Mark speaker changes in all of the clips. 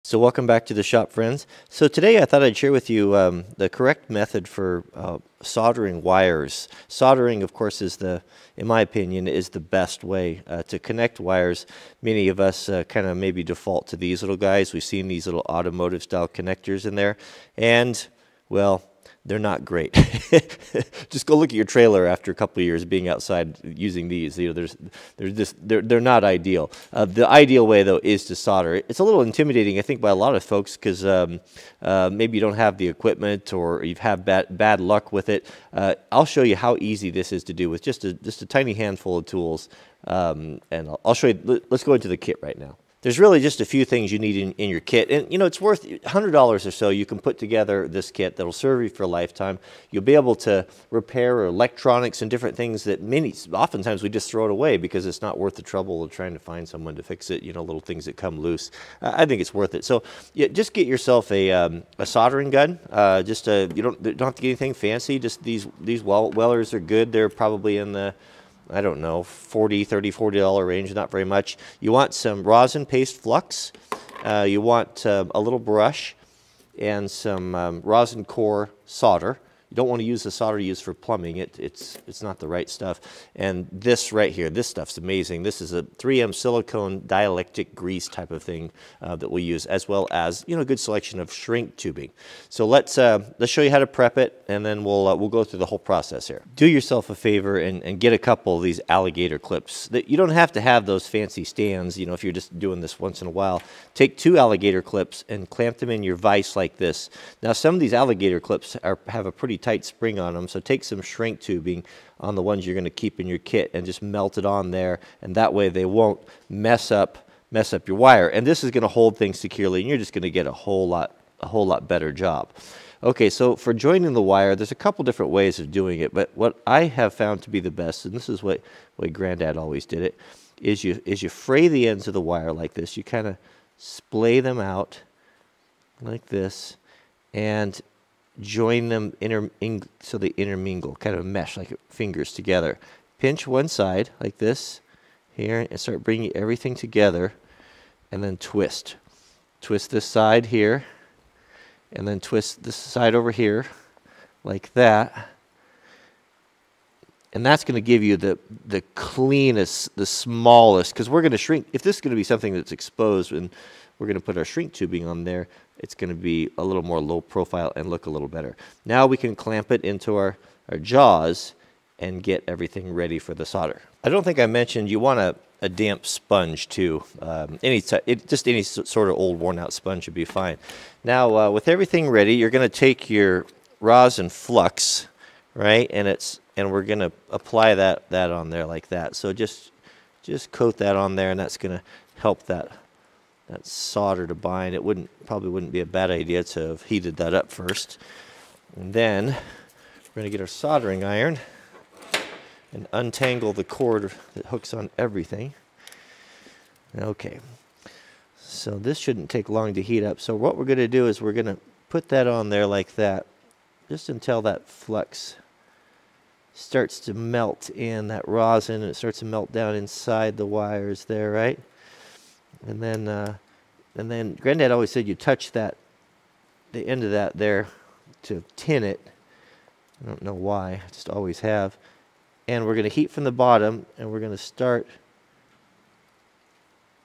Speaker 1: So welcome back to the shop, friends. So today I thought I'd share with you the correct method for soldering wires. Soldering, of course, in my opinion, is the best way to connect wires. Many of us kind of maybe default to these little guys. We've seen these little automotive style connectors in there, and well, they're not great. Just go look at your trailer after a couple of years being outside using these. You know, they're not ideal. The ideal way, though, is to solder. It's a little intimidating, I think, by a lot of folks because maybe you don't have the equipment or you've had bad luck with it. I'll show you how easy this is to do with just a tiny handful of tools, and I'll show you. Let's go into the kit right now. There's really just a few things you need in your kit. And, you know, it's worth $100 or so. You can put together this kit that'll serve you for a lifetime. You'll be able to repair electronics and different things that oftentimes we just throw it away because it's not worth the trouble of trying to find someone to fix it, you know, little things that come loose. I think it's worth it. So yeah, just get yourself a soldering gun. You don't have to get anything fancy. Just these Wellers are good. They're probably in the, I don't know, $40 range, not very much. You want some rosin paste flux. You want a little brush and some rosin core solder. You don't want to use the solder you use for plumbing. It's not the right stuff. And this right here, this stuff's amazing. This is a 3M silicone dielectric grease type of thing that we'll use, as well as, you know, a good selection of shrink tubing. So let's show you how to prep it, and then we'll go through the whole process here. Do yourself a favor and get a couple of these alligator clips. You don't have to have those fancy stands, you know, if you're just doing this once in a while. Take 2 alligator clips and clamp them in your vise like this. Now, some of these alligator clips have a pretty tight spring on them, so take some shrink tubing on the ones you're going to keep in your kit and just melt it on there, and that way they won't mess up your wire. And this is going to hold things securely, and you're just going to get a whole lot better job. Okay, so for joining the wire, there's a couple different ways of doing it, but what I have found to be the best, and this is what Granddad always did it, is you fray the ends of the wire like this. You kind of splay them out like this and join them so they intermingle, kind of mesh like fingers together. Pinch one side like this here and start bringing everything together, and then twist. Twist this side here, and then twist this side over here like that. And that's going to give you the cleanest, the smallest, because we're going to shrink. If this is going to be something that's exposed and we're going to put our shrink tubing on there, it's going to be a little more low profile and look a little better. Now we can clamp it into our jaws and get everything ready for the solder. I don't think I mentioned you want a damp sponge too. Just any sort of old worn out sponge would be fine. Now with everything ready, you're going to take your rosin flux, right, and we're going to apply that on there like that. So just coat that on there, and that's going to help that solder to bind. It probably wouldn't be a bad idea to have heated that up first. And then we're going to get our soldering iron and untangle the cord that hooks on everything. Okay, so this shouldn't take long to heat up. So what we're going to do is we're going to put that on there like that, just until that flux starts to melt in, that rosin, and it starts to melt down inside the wires there, right? And then Granddad always said you touch the end of that there to tin it. I don't know why, I just always have. And we're going to heat from the bottom, and we're going to start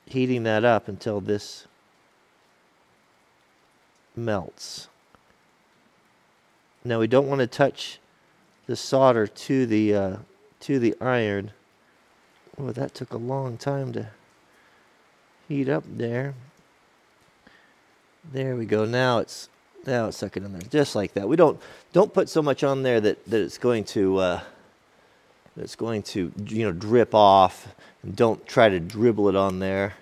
Speaker 1: heating that up until this melts. Now we don't want to touch the solder to the iron. Oh, that took a long time to heat up there. There we go. Now it's sucking in there just like that. We don't put so much on there that it's going to you know, drip off, and don't try to dribble it on there.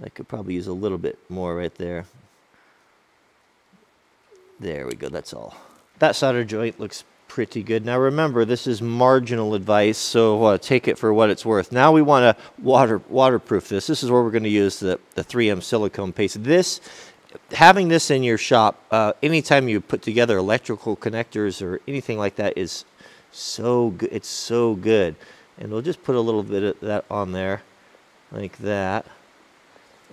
Speaker 1: I could probably use a little bit more right there. There we go. That's all. That solder joint looks pretty good. Now remember, this is marginal advice, so take it for what it's worth. Now we want to waterproof this. This is where we're going to use the 3M silicone paste. Having this in your shop, anytime you put together electrical connectors or anything like that, is so good. It's so good. And we'll just put a little bit of that on there like that.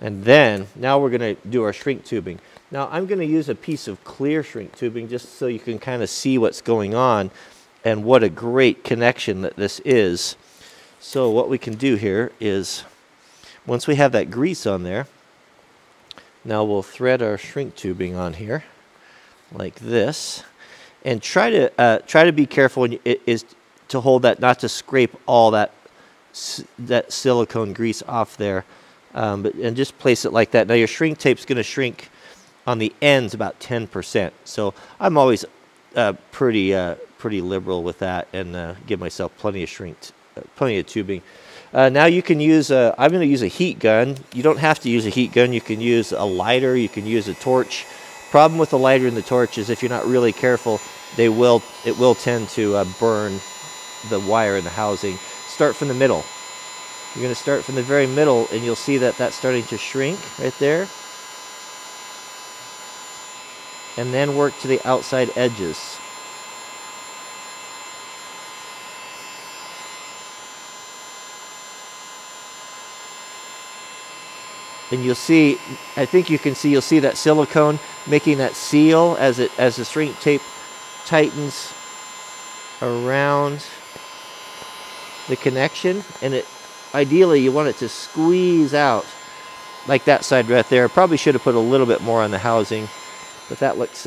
Speaker 1: And then, now we're going to do our shrink tubing. Now I'm going to use a piece of clear shrink tubing just so you can kind of see what's going on and what a great connection that this is. So what we can do here is, once we have that grease on there, now we'll thread our shrink tubing on here like this, and try to be careful when is to hold that, not to scrape all that silicone grease off there, and just place it like that. Now your shrink tape's going to shrink on the ends about 10%. So I'm always pretty liberal with that, and give myself plenty of tubing. Now you can use, I'm going to use a heat gun. You don't have to use a heat gun. You can use a lighter. You can use a torch. Problem with the lighter and the torch is if you're not really careful, it will tend to burn the wire in the housing. Start from the middle. You're going to start from the very middle, and you'll see that that's starting to shrink right there. And then work to the outside edges. And you'll see, I think you can see, you'll see that silicone making that seal as the shrink tape tightens around the connection. And ideally you want it to squeeze out like that side right there. Probably should have put a little bit more on the housing, but that looks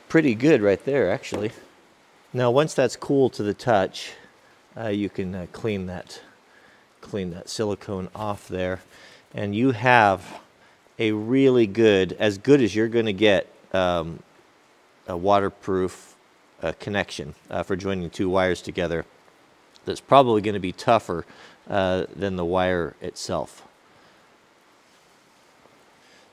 Speaker 1: pretty good right there actually. Now once that's cool to the touch, you can clean that silicone off there, and you have a really good, as good as you're going to get, a waterproof connection for joining two wires together. That's probably going to be tougher than the wire itself.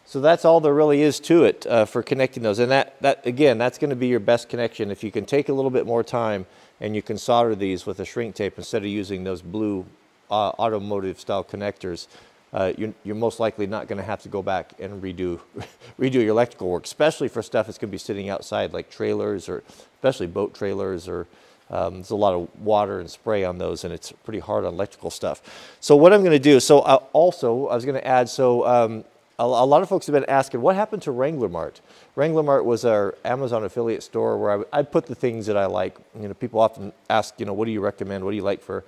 Speaker 1: So that's all there really is to it for connecting those. And that again, that's going to be your best connection. If you can take a little bit more time and you can solder these with a shrink tape instead of using those blue automotive style connectors, you're most likely not going to have to go back and redo your electrical work, especially for stuff that's going to be sitting outside like trailers, or especially boat trailers, or there's a lot of water and spray on those, and it's pretty hard on electrical stuff. So what I'm going to do, so I was going to add, so a lot of folks have been asking, what happened to Wrangler Mart? Wrangler Mart was our Amazon affiliate store where I put the things that I like. You know, people often ask, you know, what do you recommend? What do you like for,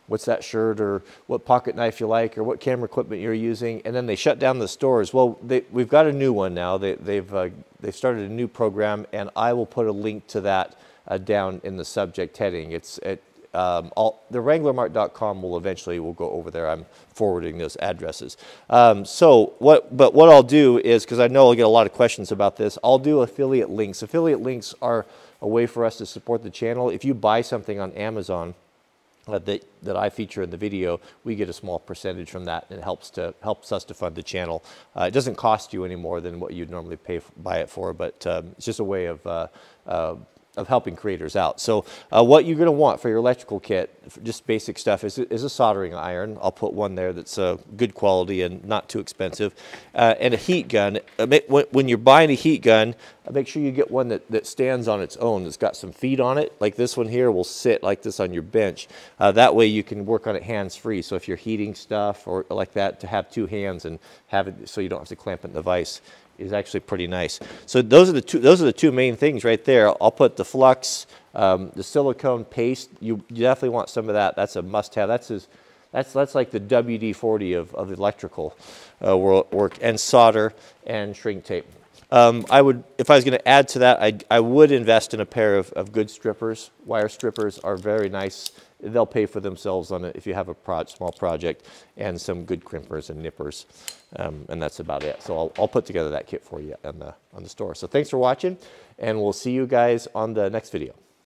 Speaker 1: what's that shirt, or what pocket knife you like, or what camera equipment you're using, and then they shut down the stores. Well, we've got a new one now. They've started a new program, and I will put a link to that down in the subject heading. It's at the wranglermart.com will go over there. I'm forwarding those addresses. But what I'll do is, because I know I'll get a lot of questions about this, I'll do affiliate links. Affiliate links are a way for us to support the channel. If you buy something on Amazon that I feature in the video, we get a small percentage from that, and it helps us to fund the channel. It doesn't cost you any more than what you'd normally buy it for, but it's just a way of helping creators out. So what you're going to want for your electrical kit, just basic stuff, is a soldering iron. I'll put one there that's good quality and not too expensive, and a heat gun. When you're buying a heat gun, make sure you get one that stands on its own, that's got some feet on it. Like this one here will sit like this on your bench. That way you can work on it hands-free. So if you're heating stuff or like that, to have two hands and have it so you don't have to clamp it in the vise is actually pretty nice. So those are the two main things right there. I'll put the flux, the silicone paste. You definitely want some of that. That's a must-have. That's like the WD-40 of electrical work, and solder and shrink tape. If I was going to add to that, I would invest in a pair of good strippers. Wire strippers are very nice. They'll pay for themselves on it if you have a small project, and some good crimpers and nippers, and that's about it. So I'll put together that kit for you on the store. So thanks for watching, and we'll see you guys on the next video.